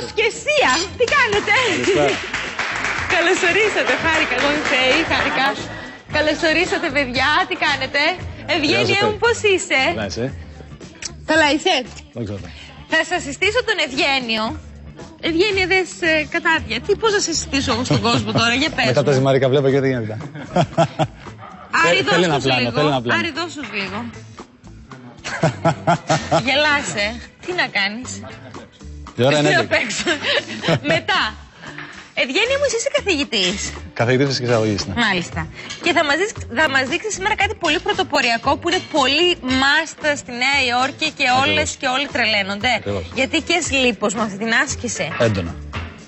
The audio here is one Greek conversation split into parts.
Ευκαισία, τι κάνετε? Καλωσορίσατε, χάρηκα, εγώ είμαι Φέη, χάρηκα. Καλωσορίσατε, παιδιά, τι κάνετε? Ευγένεια μου, πώς είσαι? Καλά είσαι. Καλά είσαι. Θα σας συστήσω τον Ευγένιο. Ευγένεια, δες κατάδια. Πώς θα σε συστήσω εγώ στον κόσμο τώρα, για πες. Μετά τα ζυμάρικα βλέπω και δεν γίνεται. Άρη, δώσ' τους λίγο. Θέλει ένα πλάνο. Άρη, δώσ' τους λίγο. Γελάσαι. Τι να κάνεις? Η ώρα είναι 11. Μετά. Ευγένεια μου, εσύ είσαι καθηγητής. Καθηγητής φυσικής αγωγής, ναι. Μάλιστα. Και θα μας δείξει σήμερα κάτι πολύ πρωτοποριακό που είναι πολύ μάστα στη Νέα Υόρκη και όλες και όλοι τρελαίνονται. Γιατί και λίπος με αυτή την άσκηση. Έντονα.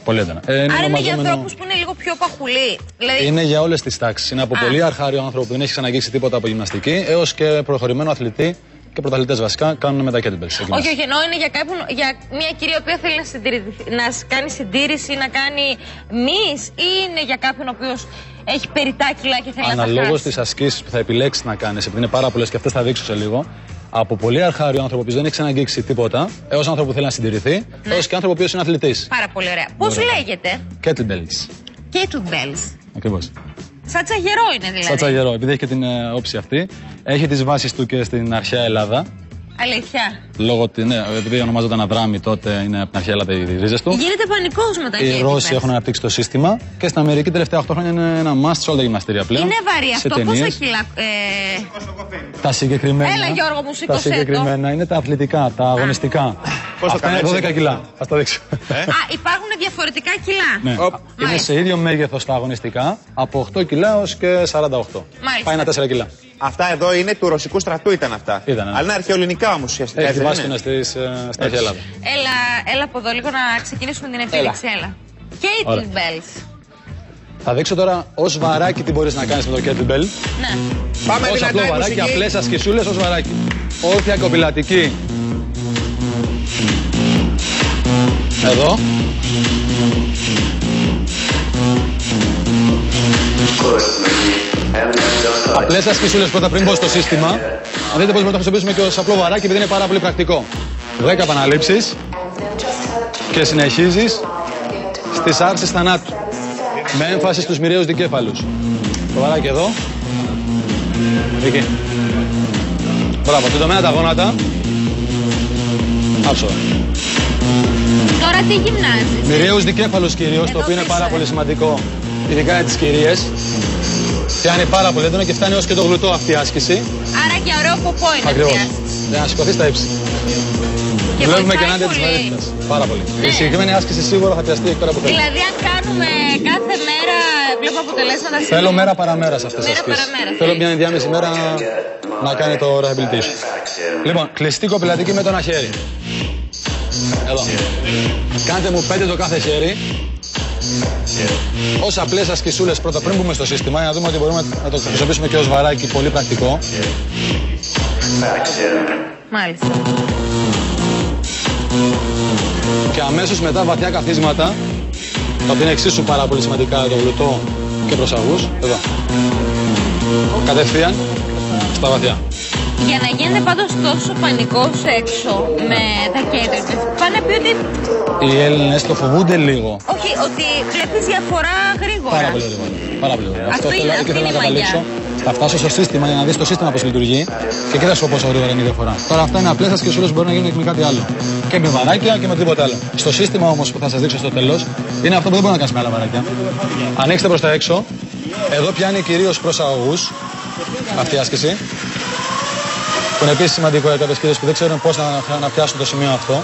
Πολύ έντονα. Άρα είναι για ανθρώπους που είναι λίγο πιο παχουλοί. Δηλαδή... Είναι για όλες τις τάξεις. Είναι από πολύ αρχάριο άνθρωπο που δεν έχει ξαναγγίξει τίποτα από γυμναστική έως και προχωρημένο αθλητή. Και πρωταθλητές βασικά κάνουν με τα kettlebells. Όχι, εννοώ είναι για μια κυρία που θέλει να κάνει συντήρηση, να κάνει μυς, ή είναι για κάποιον ο οποίος έχει περιτά κιλά και θέλει να τα χάσει. Αναλόγως τις ασκήσεις που θα επιλέξεις να κάνεις, επειδή είναι πάρα πολλές και αυτές θα δείξω σε λίγο, από πολύ αρχάριο άνθρωπο που δεν έχει ξαναγγίξει τίποτα, έως άνθρωπο που θέλει να συντηρηθεί, έως και άνθρωπο που είναι αθλητής. Πάρα πολύ ωραία. Πώς λέγεται? Kettlebells. Kettlebells. Ακριβώς. Σαν τσαγερό είναι δηλαδή. Σαν τσαγερό, επειδή έχει και την όψη αυτή. Έχει τις βάσεις του και στην αρχαία Ελλάδα. Αλήθεια. Λόγω ότι, ναι, επειδή ονομάζονταν Αδράμι τότε, είναι από την αρχαία Ελλάδα οι ρίζες του. Γίνεται πανικός μετά. Οι Ρώσοι έχουν αναπτύξει το σύστημα και στην Αμερική τελευταία 8 χρόνια είναι ένα must σε όλα τα γυμναστήρια πλέον. Είναι βαρύ αυτό, πόσα κιλά? Τα συγκεκριμένα. Έλα Γιώργο μου, σηκώσέ το. Τα συγκεκριμένα είναι τα αθλητικά, τα αγωνιστικά. Αυτά είναι 12 κιλά. Θα τα δείξω. Υπάρχουν διαφορετικά κιλά. Ναι. Είναι σε ίδιο μέγεθος τα αγωνιστικά, από 8 κιλά έως και 48. Πάει ένα 4 κιλά. Αυτά εδώ είναι του ρωσικού στρατού, ήταν αυτά. Ήτανε. Αλλά είναι αρχαιοελληνικά όμως ουσιαστικά. Έχει βάση στην αρχαία Ελλάδα. Έλα από εδώ λίγο να ξεκινήσουμε την επίδειξη. Έλα. Kettlebells. Θα δείξω τώρα ως βαράκι τι μπορείς να κάνεις με το kettlebell. Ναι. Πάμε ως απλό βαράκι, απλές ασκησούλες ως βαράκι. Όρθια κοπηλατική. Εδώ. Απλές ασκησούλες πρώτα πριν μπω στο σύστημα. Να δείτε πώς μπορούμε να το χρησιμοποιήσουμε και ως απλό βαράκι, επειδή είναι πάρα πολύ πρακτικό. 10 επαναλήψεις και συνεχίζεις στις άρσεις θανάτου. Με έμφαση στους μοιραίους δικέφαλους. Το βαράκι εδώ. Εκεί. Μπράβο, την τομέα τα γόνατα. Άψογα. Τώρα τι γυμνάζεις? Μοιραίους δικέφαλους κυρίως, το οποίο είναι πάρα πολύ σημαντικό. Ειδικά για τις κυρίες. Πιάνει πάρα πολύ έντονα και φτάνει ως και το γλουτό αυτή η άσκηση. Άρα και ωραίο ποπό είναι. Ακριβώς. Για να σηκωθεί στα ύψη. Και βλέπουμε και ενάντια της βαρύτητας. Πάρα πολύ. Ναι. Η συγκεκριμένη άσκηση σίγουρα θα πιαστεί εκεί πέρα που θέλει. Δηλαδή, αν κάνουμε κάθε μέρα, βλέπουμε αποτελέσματα. Θέλω μέρα παραμέρα σε αυτές τις ασκήσεις. Θέλω μια ενδιάμεση μέρα να κάνει το rehabilitation. Λοιπόν, κλειστή κοπηλατική με το ένα χέρι. Εδώ. Κάντε μου 5 το κάθε χέρι. Ως απλές ασκησούλες πρώτα πριν μπούμε στο σύστημα για να δούμε ότι μπορούμε να το χρησιμοποιήσουμε και ως βαράκι πολύ πρακτικό. Μάλιστα. Και αμέσως μετά βαθιά καθίσματα, τα οποία είναι εξίσου πάρα πολύ σημαντικά το γλουτό και προσαγούς. Εδώ. Κατευθείαν στα βαθιά. Για να γίνεται πάντως τόσο πανικός έξω με τα kettlebells, πάνε να πει ότι... Οι Έλληνες το φοβούνται λίγο. Όχι, ότι βλέπεις διαφορά γρήγορα. Πάρα πολύ γρήγορα. Πάρα πολύ γρήγορα. Αυτό θέλω να καταλήξω. Θα φτάσω στο σύστημα για να δεις το σύστημα πώς λειτουργεί και εκεί θα σου πω πόσο γρήγορα είναι η διαφορά. Τώρα αυτά είναι απλές ασκησούλες που μπορεί να γίνουν και με κάτι άλλο. Και με βαράκια και με τίποτα άλλο. Στο σύστημα όμως που θα σας δείξω στο τέλος είναι αυτό που δεν μπορεί να κάνεις με άλλα βαράκια. Ανοίξτε προς τα έξω. Εδώ πιάνει κυρίως προσαγωγούς αυτή η άσκηση. Που είναι επίσης σημαντικό για κάποιες κυρίες που δεν ξέρουν πώς να πιάσουν το σημείο αυτό.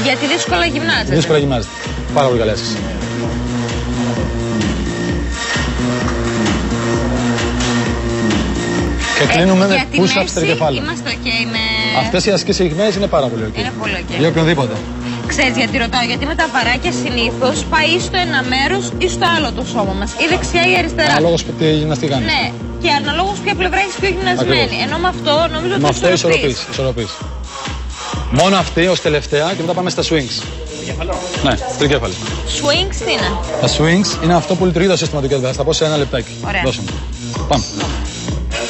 Γιατί δύσκολα γυμνάζεται. Δύσκολα γυμνάζεται. Πάρα πολύ καλή άσκηση. Και κλείνουμε με push-ups τρικεφάλου. Είμαστε ok με... Αυτές οι ασκήσεις συγκεκριμένες είναι πάρα πολύ ok. Είναι πολύ ok. Για οποιονδήποτε. Ξέρεις γιατί ρωτάω? Γιατί με τα βαράκια συνήθως πάει ή στο ένα μέρος ή στο άλλο το σώμα μας. Ή δεξιά ή αριστερά. Αναλόγως τι γυμναστική κάνεις. Ναι. Και αναλόγως ποια πλευρά έχεις πιο γυμνασμένη. Ενώ με αυτό νομίζω ότι με αυτό ισορροπείς. Μόνο αυτή ως τελευταία και μετά πάμε στα swings. Ναι, τρικέφαλο. Swings τι είναι? Τα swings είναι αυτό που λειτουργεί το σύστημα του kettlebell. Θα τα πω σε ένα λεπτάκι. Ωραία. Δώσε μου. Πάμε.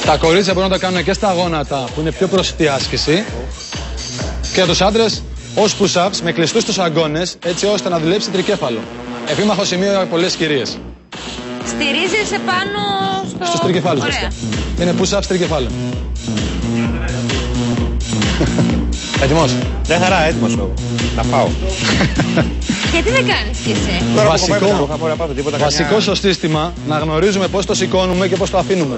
Τα κορίτσια μπορούν να τα κάνουν και στα γόνατα που είναι πιο προσιτή άσκηση. Και για τους άντρες ως push-ups με κλειστούς τους αγκώνες, έτσι ώστε να δουλέψει τρικέφαλο. Επίμαχο σημείο για πολλές κυρίες. Στηρίζεσαι πάνω Στους τρικεφάλους. Είναι push-ups τρικεφάλων. Έτοιμος. Δεν χαρά, έτοιμος εγώ. Θα πάω. Γιατί δεν κάνεις κι εσύ? Βασικό στο σύστημα να γνωρίζουμε πώς το σηκώνουμε και πώς το αφήνουμε.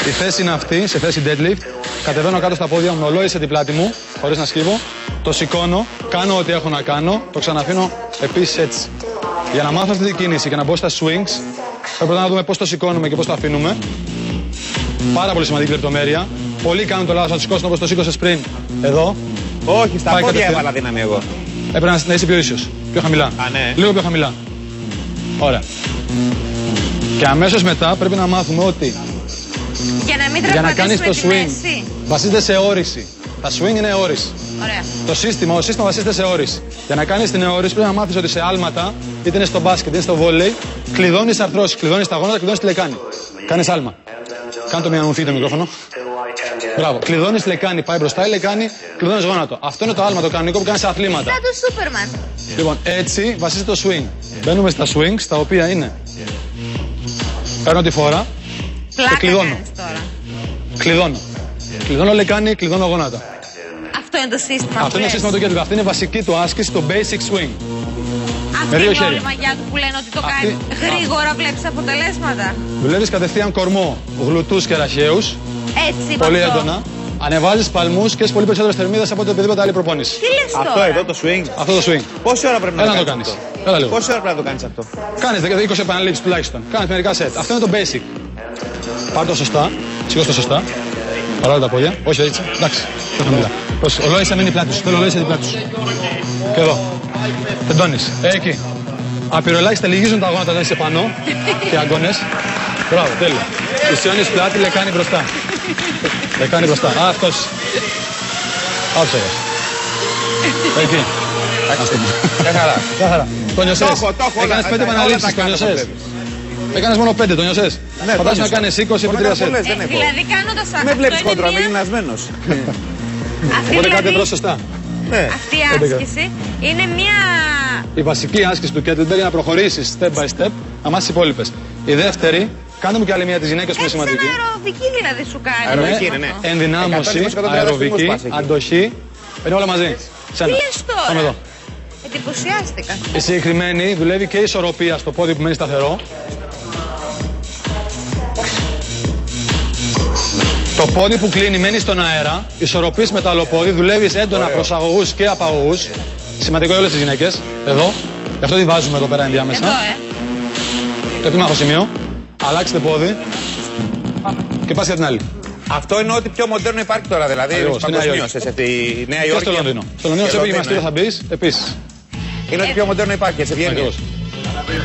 Η θέση είναι αυτή, σε θέση deadlift. Κατεβαίνω κάτω στα πόδια μου, ολόισε την πλάτη μου, χωρίς να σκύβω. Το σηκώνω, κάνω ό,τι έχω να κάνω, το ξαναφήνω επίσης έτσι. Για να μάθω αυτή την κίνηση και να μπω στα swings, πρέπει να δούμε πώς το σηκώνουμε και πώς το αφήνουμε. Πάρα πολύ σημαντική λεπτομέρεια. Πολλοί κάνουν το λάθος να το σηκώσουν όπως το σήκωσες πριν. Εδώ. Όχι, στα πόδια έβαλα δύναμη εγώ. Έπρεπε να είσαι πιο ίσιος. Πιο χαμηλά. Α, ναι. Λίγο πιο χαμηλά. Ωραία. Και αμέσως μετά πρέπει να μάθουμε ότι Για να κάνεις το swing βασίζεται σε όρηση. Τα swing είναι όρηση. Ωραία. Ο σύστημα βασίζεται σε όρηση. Για να κάνεις την όρηση πρέπει να μάθεις ότι σε άλματα, είτε είναι στο μπάσκετ είτε στο βόλεϊ, κλειδώνεις αρθρώσεις, κλειδώνεις τα γόνατα, κλειδώνεις τη λεκάνη. Κάνεις άλμα. Κάνε το μία να μου φύγει το μικρόφωνο. Μπράβο. Κλειδώνεις λεκάνη, πάει μπροστά η λεκάνη, κλειδώνεις γόνατο. Αυτό είναι το άλμα το κανονικό που κάνεις σε αθλήματα. Σαν το Σούπερμαν. Λοιπόν, έτσι βασίζεται το swing. Μπαίνουμε στα swings, τα οποία είναι. Παίρνω τη φορά και κλειδώνω. Κλειδώνω. Κλειδώνω λεκάνη, κλειδώνω γόνατα. Αυτό είναι το σύστημα. Αυτό είναι το σύστημα του κέντρου. Αυτή είναι βασική του άσκηση, το basic swing. Αυτή είναι όλη η μαγιά του που λένε ότι το κάνει γρήγορα, βλέπεις αποτελέσματα. Δουλεύεις κατευθείαν κορμό, γλουτούς και ραχαίους. Έτσι, πολύ έντονα. Ανεβάζεις παλμούς και έχεις πολύ περισσότερες θερμίδες από οποιαδήποτε άλλη προπόνηση. Τι λες τώρα? Αυτό εδώ το swing. Αυτό το swing. Πόση ώρα πρέπει να Έλα το το κάνεις? κάνεις. Έλα λίγο. Πόση ώρα πρέπει να το κάνεις αυτό? Κάνεις 20 επαναλήψεις τουλάχιστον. Κάνεις μερικά σετ. Αυτό είναι το basic. Πάρ' το σωστά. Σηκώσ' το σωστά. Παρόλα τα πόδια. Όχι έτσι. Εντάξει. Πιο χαμηλά. Ολόισε μείνει η πλάτη σου. Θέλω ολόισε την πλάτη σου. Και εδώ. Τεντώνεις. Εκεί. Απειροελάχιστα λυγίζουν τα γόνατα όταν είσαι πάνω. Και αγκώνες. Μπράβο, τέλεια. Ισιώνεις πλάτη, λεκάνη μπροστά. Λεκάνη μπροστά. Α, αυτός. Άψε. Εκεί. Μια χαρά. Το νιώσες. Έκανες 5 επαναλήψεις, το νιώσες. Έκανες μόνο 5, το νιώσες. Φαντάσου να κάνεις 20 επί 3 σετ. Δηλαδή κάνοντας αυτό. Με βλέπεις κόντρα, είμαι γυμνασμένος. Οπότε κάτι εδώ σωστά. Αυτή η άσκηση είναι μια. Η βασική άσκηση του kettlebell είναι να προχωρήσεις step by step, να μάθεις τις υπόλοιπες. Η δεύτερη, κάντε μου κι άλλη μία της γυναίκας που είναι σημαντική. Σαν αεροβική δηλαδή σου κάνει. Αεροβική είναι, ναι. Ενδυνάμωση, αεροβική, αντοχή, είναι όλα μαζί. Τι λες τώρα? Πάμε εδώ. Εντυπωσιάστηκα. Η συγκεκριμένη δουλεύει και η ισορροπία στο πόδι που μένει σταθερό. Το πόδι που κλείνει μένει στον αέρα, ισορροπείς με το άλλο πόδι, δουλεύεις έντονα προσαγωγούς και απαγωγούς. Σημαντικό για όλες τις γυναίκες. Εδώ. Γι' αυτό τη βάζουμε εδώ πέρα ενδιάμεσα. Εδώ, Το επίμαχο σημείο. Αλλάξτε πόδι. Και πας για την άλλη. Αυτό είναι ό,τι πιο μοντέρνο υπάρχει τώρα, δηλαδή παγκοσμίως, σε αυτή η Νέα Και Υόρκη. στο Λονδίνο. Στο Λονδίνο σε γυμναστήριο θα μπεις, επίσης. Είναι ό,τι πιο μοντέρνο υπάρχει, σε βγαίνει. Ακριβώς.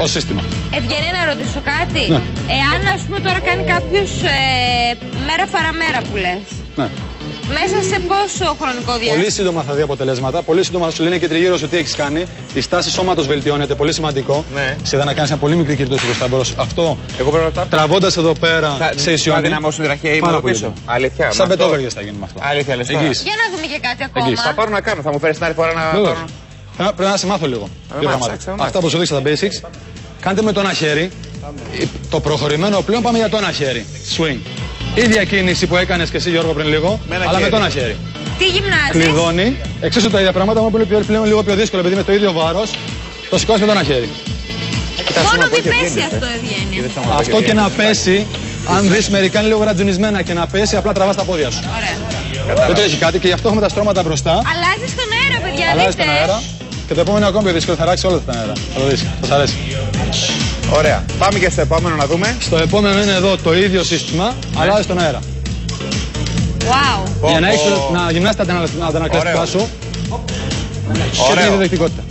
Ως σύστημα. Ευγενή, να ρωτήσω κάτι. Ναι. Εάν ας πούμε τώρα κάνει κάποιος μέρα παραμέρα που λες. Ναι. Μέσα σε πόσο χρονικό διάστημα? Πολύ σύντομα θα δει αποτελέσματα. Πολύ σύντομα θα σου λένε και τριγύρω σου τι έχεις κάνει. Η στάση σώματος βελτιώνεται, πολύ σημαντικό. Ναι. Σε να κάνεις ένα πολύ μικρή κυρτώση προς τα μπρος. Αυτό Εγώ πρέπει να τραβώντας εδώ πέρα σε θα ισιώνει. δυναμώσουν τη τραχαία ή μόνο πίσω. Αλήθεια. Σαν πετόβεργες θα γίνει με αυτό. Αλήθεια, λες τώρα. Εγγύηση. Για να δούμε και κάτι ακόμα. Εγγύηση. Θα πάρω να κάνω, θα μου φέρεις την άλλη φορά να Βεβαίως. πάρω. Πρέπει να σε μάθω λίγο. Δύο μάθεις, πράγματα. θα μάθεις. Αυτά που σου δείξα τα basics. Κάντε με το ένα χέρι. Το προχωρημένο πλέον πάμε για το ένα χέρι. Swing. Ίδια κίνηση που έκανες και εσύ Γιώργο πριν λίγο, Με ένα αλλά με χέρι. το ένα χέρι. Τι γυμνάζεις? Κλειδώνει. Εξίσου τα ίδια πράγματα, μόνο που είναι πλέον λίγο πιο δύσκολο επειδή με το ίδιο βάρος το σηκώνεις με το ένα χέρι. Μόνο μη πέσει αυτό, Ευγένεια. Αυτό και να πέσει, αν δεις μερικά είναι λίγο γρατζουνισμένα και να πέσει, απλά τραβάς τα πόδια σου. Ωραία. Δεν τρέχει κάτι και γι' αυτό έχουμε τα στρώματα μπροστά. Αλλάζεις τον αέρα, παιδιά. Αλλάζει δείτε. τον αέρα. Και το επόμενο είναι ακόμα πιο δύσκολο, θα ράξει όλα τα αέρα. Θα το δεις, θα σ' αρέσει. Ωραία. Πάμε και στο επόμενο να δούμε. Στο επόμενο είναι εδώ το ίδιο σύστημα, αλλάζει τον αέρα. Wow. Για να έχεις να γυμνάσεις τα αντανακλαστικά Ωραίο. σου και την Ωραίο. διδεκτικότητα.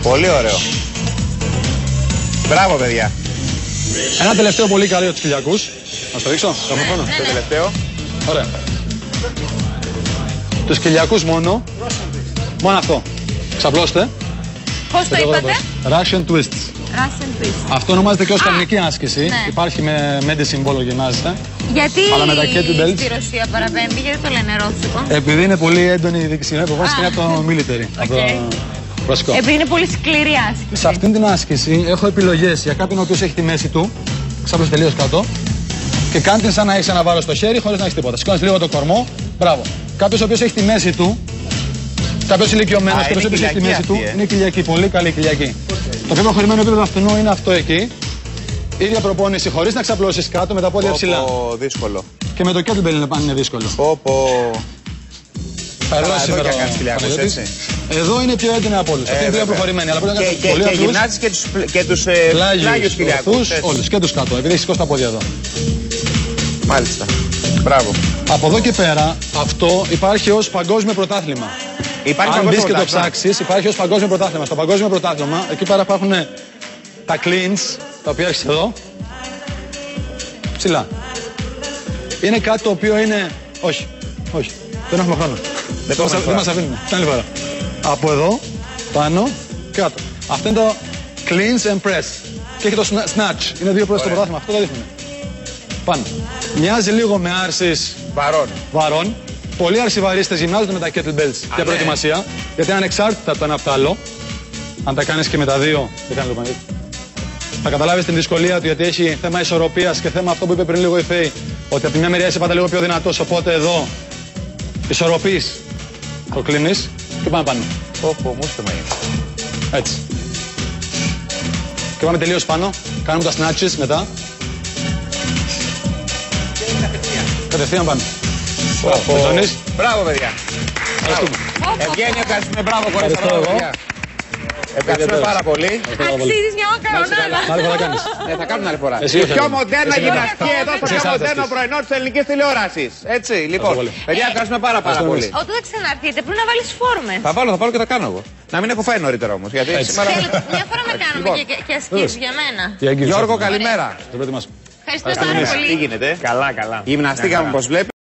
Πολύ ωραίο. Μπράβο, παιδιά. Ένα τελευταίο πολύ καλό για τους κοιλιακούς. Να στο δείξω, έχουμε χρόνο. Το τελευταίο. Ωραία. Τους κοιλιακούς μόνο αυτό. Ξαπλώστε. Πώς το είπατε? Russian twists. Rest in peace. Αυτό ονομάζεται και ως κανονική άσκηση. Ναι. Υπάρχει με medicine ball γυμνάζεται. Γιατί Αλλά με τα kettlebells. στη Ρωσία παραπέμπει, γιατί το λένε ρώσικο? Επειδή είναι πολύ έντονη η δεξιά προπόνηση και είναι από το military. Από το ρωσικό. Επειδή είναι πολύ σκληρή άσκηση. Σε αυτήν την άσκηση έχω επιλογές για κάποιον ο οποίος έχει τη μέση του, ξάπλωσε τελείως κάτω, και κάνει την σαν να έχει ένα βάρος στο χέρι χωρίς να έχει τίποτα. Σηκώνεις λίγο το κορμό, μπράβο. Κάποιος ο οποίος έχει τη μέση του, κάποιος ηλικιωμένος, κάποιος ο οποίος έχει τη μέση του, είναι κοιλιακή, πολύ καλή κοιλιακή. Το πιο προχωρημένο επίπεδο αυτού είναι αυτό εκεί. Ίδια προπόνηση χωρίς να ξαπλώσεις κάτω με τα πόδια ψηλά. Δύσκολο. Και με το kettlebell είναι δύσκολο. Εδώ είναι πιο έντονη από όλους. Αυτή είναι πιο προχωρημένη. Αλλά πρέπει να κάνεις πολύ απλούς. Και γυμνάζεις και τους πλάγιους κοιλιακούς. Όλους και τους κάτω, επειδή έχει σηκώσει τα πόδια εδώ. Μάλιστα. Μπράβο. Από εδώ και πέρα, αυτό υπάρχει ως παγκόσμιο πρωτάθλημα. Αν μπεις και το ψάξεις, υπάρχει ως παγκόσμιο πρωτάθλημα. Στο παγκόσμιο πρωτάθλημα, εκεί πέρα υπάρχουν τα cleans, τα οποία έχεις εδώ. Ψηλά. Είναι κάτι το οποίο είναι. Όχι. Δεν έχουμε χρόνο. Δεν μας αφήνουν. Άλλη φορά. Από εδώ, πάνω, κάτω. Αυτό είναι το cleans and press. Και έχει το snatch. Είναι δύο προς το πρωτάθλημα. Αυτό το δείχνουμε. Πάνω. Μοιάζει λίγο με άρσεις βαρών. Πολλοί αρσιβαρίστες γυμνάζονται με τα kettlebells για προετοιμασία. Γιατί είναι ανεξάρτητα το ένα από το άλλο. Αν τα κάνεις και με τα δύο, δεν κάνει το πανίδι. Θα καταλάβεις την δυσκολία του, γιατί έχει θέμα ισορροπίας και θέμα αυτό που είπε πριν λίγο η Φέη. Ότι από τη μια μεριά είσαι πάντα λίγο πιο δυνατός, οπότε εδώ ισορροπείς, το κλείνεις και πάμε πάνω. Έτσι. Και πάμε τελείως πάνω. Κάνουμε τα snatches μετά. Κατευθείαν πάνω. Μπράβο, παιδιά. Ευγένεια, ευχαριστούμε. Μπράβο, κορίτσια. Ευχαριστούμε πάρα πολύ. Αξίζεις μια μακαρονάδα. Άλλη φορά κάνεις. Θα κάνουμε άλλη φορά. Η πιο μοντέρνα γυμναστική εδώ στο πιο μοντέρνο πρωινό της ελληνικής τηλεόρασης. Έτσι, λοιπόν. Παιδιά, ευχαριστούμε πάρα πολύ. Όταν θα ξαναρθείτε, πρέπει να βάλεις φόρμες. Θα βάλω και τα κάνω εγώ. Να μην έχω φάει νωρίτερα όμως. Γιατί σήμερα. Μια φορά να κάνουμε και ασκήσεις για μένα. Γιώργο, καλημέρα. Ευχαριστούμε πάρα πολύ. Τι γίνεται? Καλά. Γυμναστήκαμε όπως βλέπεις.